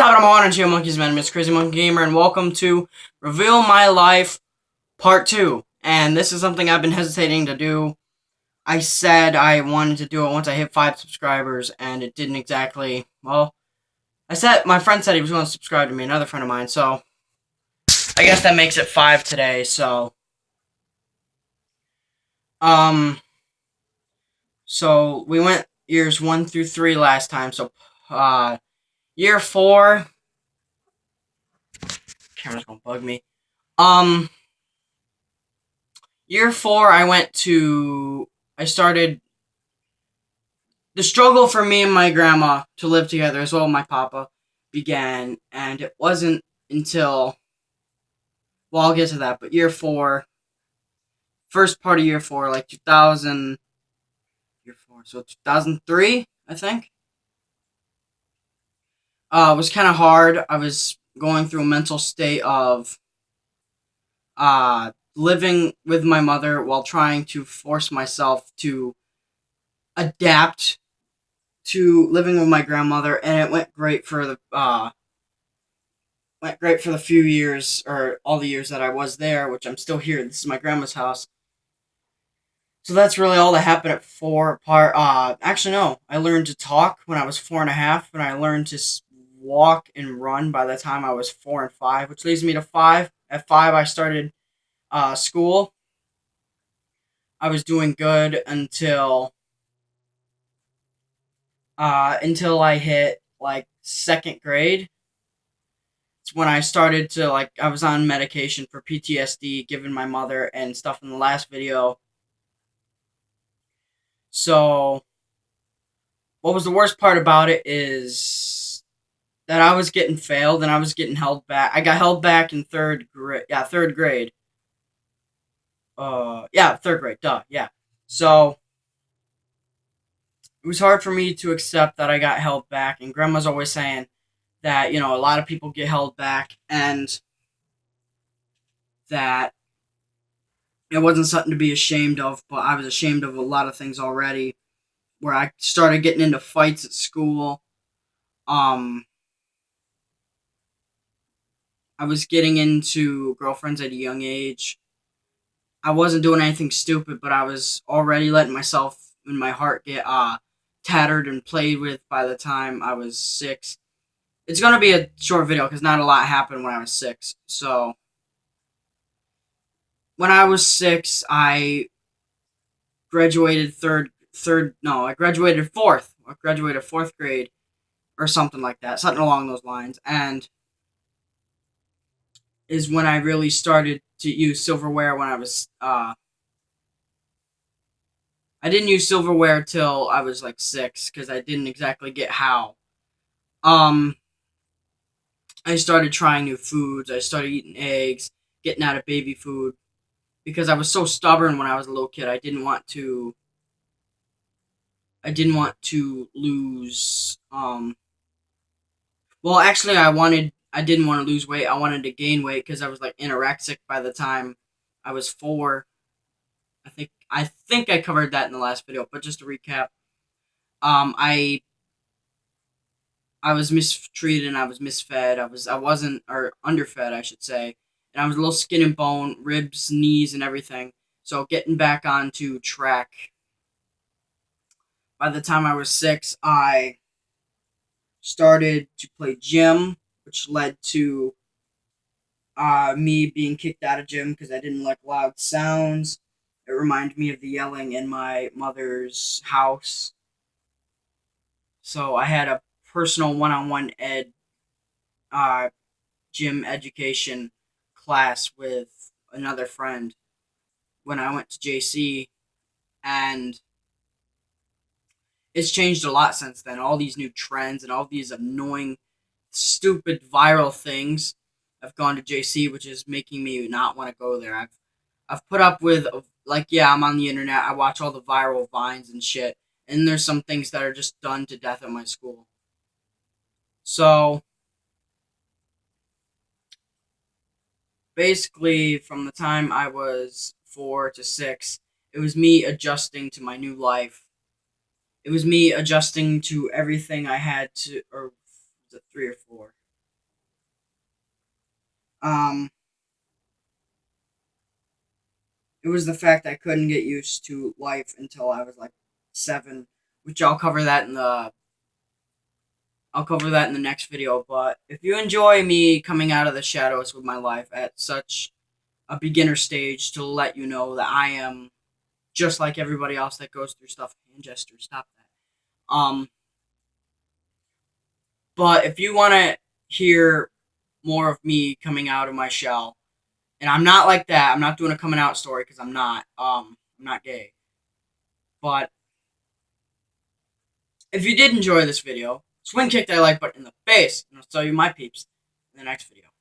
top of the morning to you, monkeys, man. Miss Crazy Monkey Gamer, and welcome to Reveal My Life Part 2. And this is something I've been hesitating to do. I said I wanted to do it once I hit 5 subscribers, and it didn't exactly. Well, my friend said he was going to subscribe to me, another friend of mine, so I guess that makes it 5 today, so. Um, so we went years 1 through 3 last time, so, year 4. Camera's gonna bug me. Year 4, I started the struggle for me and my grandma to live together as well as my papa began, and it wasn't until, well, I'll get to that, but year 4, first part of year 4, like 2000, year 4, so 2003, I think, was kind of hard. I was going through a mental state of, living with my mother while trying to force myself to adapt to living with my grandmother, and it went great for the few years, or all the years that I was there, which I'm still here. This is my grandma's house. So that's really all that happened at 4 part. Actually, no. I learned to talk when I was 4.5, and I learned to walk and run by the time I was 4 and 5, which leads me to 5. At 5, I started school. I was doing good until I hit like second grade. It's when I started to, like, I was on medication for PTSD given my mother and stuff in the last video. So what was the worst part about it is that I was getting failed and I was getting held back. I got held back in third grade. Yeah, third grade. Yeah, third grade. Duh. Yeah. So it was hard for me to accept that I got held back, and Grandma's always saying that, a lot of people get held back, and that it wasn't something to be ashamed of, but I was ashamed of a lot of things already. Where I started getting into fights at school. Um, I was getting into girlfriends at a young age. I wasn't doing anything stupid, but I was already letting myself and my heart get tattered and played with by the time I was 6. It's gonna be a short video because not a lot happened when I was 6. So when I was 6, I graduated I graduated fourth. I graduated 4th grade or something like that, something along those lines, and is when I really started to use silverware. When I didn't use silverware till I was like 6 because I didn't exactly get how. Um, I started trying new foods. I started eating eggs, getting out of baby food because I was so stubborn when I was a little kid. I didn't want to. I didn't want to lose. Well, actually, I didn't want to lose weight. I wanted to gain weight because I was like anorexic by the time I was 4. I think I covered that in the last video, but just to recap, um, I I was mistreated and I was misfed. I wasn't, or underfed, I should say, and I was a little skin and bone, ribs, knees, and everything. So getting back onto track. By the time I was 6, I started to play gym, which led to me being kicked out of gym because I didn't like loud sounds. It reminded me of the yelling in my mother's house. So I had a personal one-on-one uh, gym education class with another friend when I went to JC, and it's changed a lot since then. All these new trends and all these annoying, stupid viral things have gone to JC, which is making me not want to go there. I've put up with, like, yeah, I'm on the internet. I watch all the viral vines and shit, and there's some things that are just done to death at my school. So basically, from the time I was 4 to 6, it was me adjusting to my new life. It was me adjusting to everything I had to, or was it 3 or 4? Um, it was the fact I couldn't get used to life until I was like 7, which I'll cover that in the next video. But if you enjoy me coming out of the shadows with my life at such a beginner stage, to let you know that I am just like everybody else that goes through stuff. Hand gesture, stop that. But if you want to hear more of me coming out of my shell, and I'm not like that. I'm not doing a coming out story because I'm not. I'm not gay. But if you did enjoy this video, swing kick that like button in the face, and I'll show you my peeps in the next video.